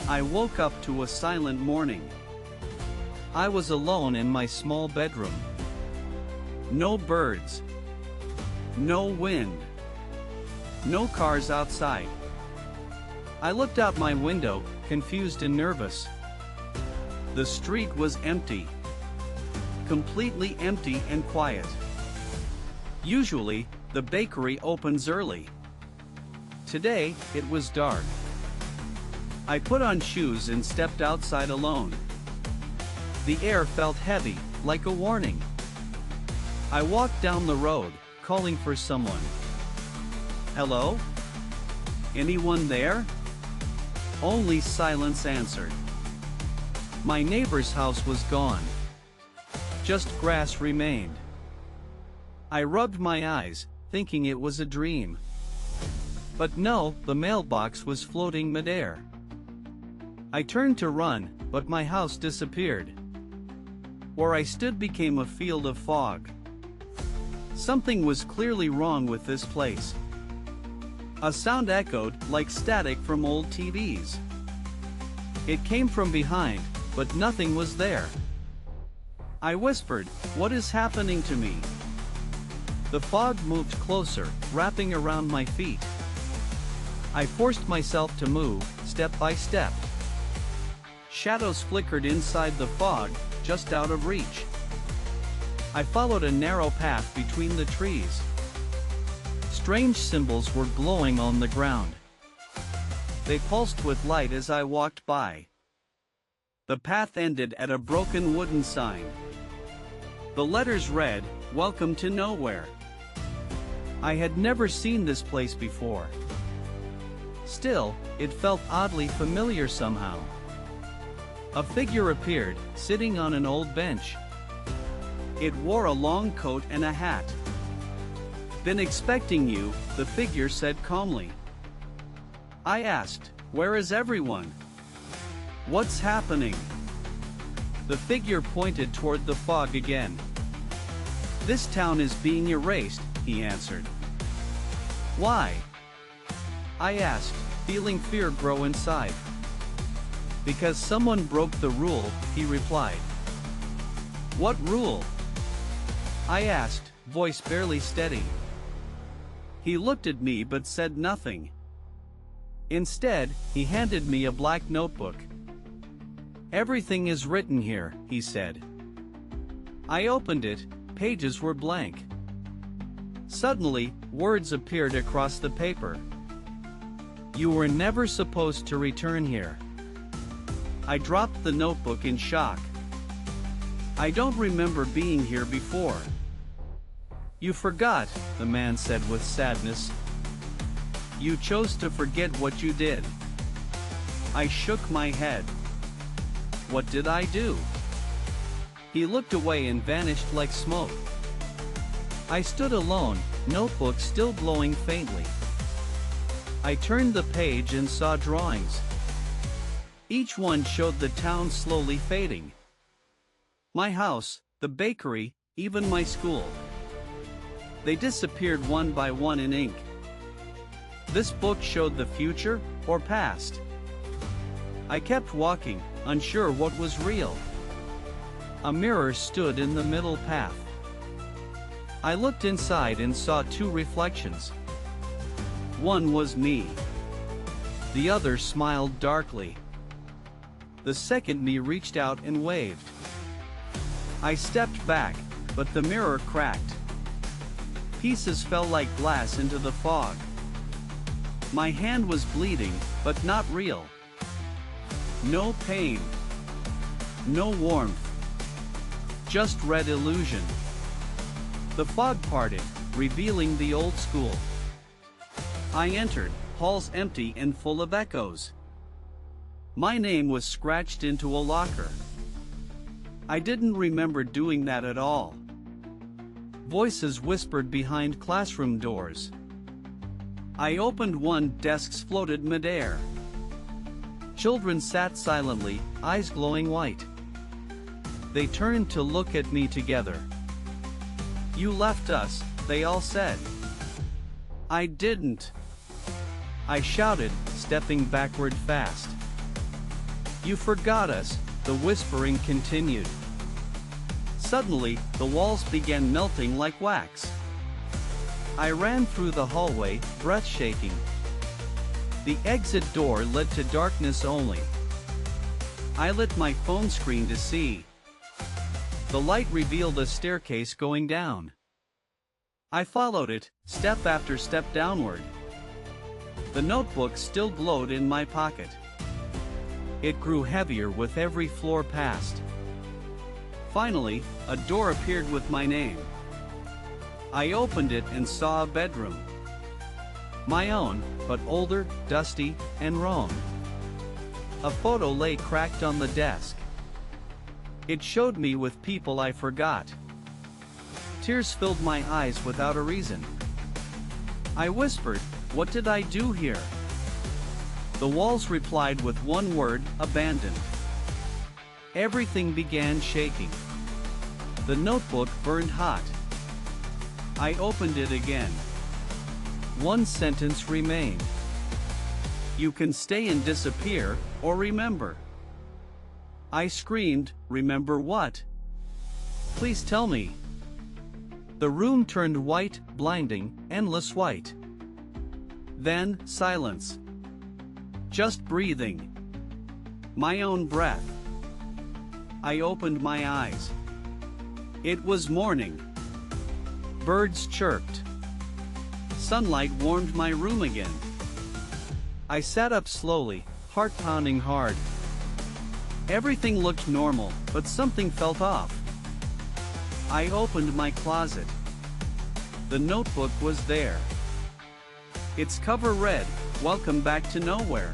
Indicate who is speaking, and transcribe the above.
Speaker 1: I woke up to a silent morning. I was alone in my small bedroom. No birds. No wind. No cars outside. I looked out my window, confused and nervous. The street was empty. Completely empty and quiet. Usually, the bakery opens early. Today, it was dark. I put on shoes and stepped outside alone. The air felt heavy, like a warning. I walked down the road, calling for someone. Hello? Anyone there? Only silence answered. My neighbor's house was gone. Just grass remained. I rubbed my eyes, thinking it was a dream. But no, the mailbox was floating midair. I turned to run, but my house disappeared. Where I stood became a field of fog. Something was clearly wrong with this place. A sound echoed like static from old TVs. It came from behind, but nothing was there. I whispered, "What is happening to me?" The fog moved closer, wrapping around my feet. I forced myself to move, step by step. Shadows flickered inside the fog, just out of reach. I followed a narrow path between the trees. Strange symbols were glowing on the ground. They pulsed with light as I walked by. The path ended at a broken wooden sign. The letters read, "Welcome to Nowhere." I had never seen this place before. Still, it felt oddly familiar somehow. A figure appeared, sitting on an old bench. It wore a long coat and a hat. "Been expecting you," the figure said calmly. I asked, "Where is everyone? What's happening?" The figure pointed toward the fog again. "This town is being erased," he answered. "Why?" I asked, feeling fear grow inside. "Because someone broke the rule," he replied. "What rule?" I asked, voice barely steady. He looked at me but said nothing. Instead, he handed me a black notebook. "Everything is written here," he said. I opened it. Pages were blank. Suddenly, words appeared across the paper. "You were never supposed to return here." I dropped the notebook in shock. "I don't remember being here before." "You forgot," the man said with sadness. "You chose to forget what you did." I shook my head. "What did I do?" He looked away and vanished like smoke. I stood alone, notebook still glowing faintly. I turned the page and saw drawings. Each one showed the town slowly fading. My house, the bakery, even my school. They disappeared one by one in ink. This book showed the future, or past. I kept walking, unsure what was real. A mirror stood in the middle path. I looked inside and saw two reflections. One was me. The other smiled darkly. The second me reached out and waved. I stepped back, but the mirror cracked. Pieces fell like glass into the fog. My hand was bleeding, but not real. No pain. No warmth. Just red illusion. The fog parted, revealing the old school. I entered, halls empty and full of echoes. My name was scratched into a locker. I didn't remember doing that at all. Voices whispered behind classroom doors. I opened one, desks floated midair. Children sat silently, eyes glowing white. They turned to look at me together. "You left us," they all said. I didn't. I shouted, stepping backward fast. You forgot us, the whispering continued. Suddenly, the walls began melting like wax. I ran through the hallway, breath shaking. The exit door led to darkness only. I lit my phone screen to see. The light revealed a staircase going down. I followed it, step after step downward. The notebook still glowed in my pocket. It grew heavier with every floor passed. Finally, a door appeared with my name. I opened it and saw a bedroom. My own, but older, dusty, and wrong. A photo lay cracked on the desk. It showed me with people I forgot. Tears filled my eyes without a reason. I whispered, "What did I do here?" The walls replied with one word, abandoned. Everything began shaking. The notebook burned hot. I opened it again. One sentence remained. You can stay and disappear, or remember. I screamed, "Remember what? Please tell me." The room turned white, blinding, endless white. Then, silence. Just breathing. My own breath. I opened my eyes. It was morning. Birds chirped. Sunlight warmed my room again. I sat up slowly, heart pounding hard. Everything looked normal, but something felt off. I opened my closet. The notebook was there. Its cover read, "Welcome back to nowhere."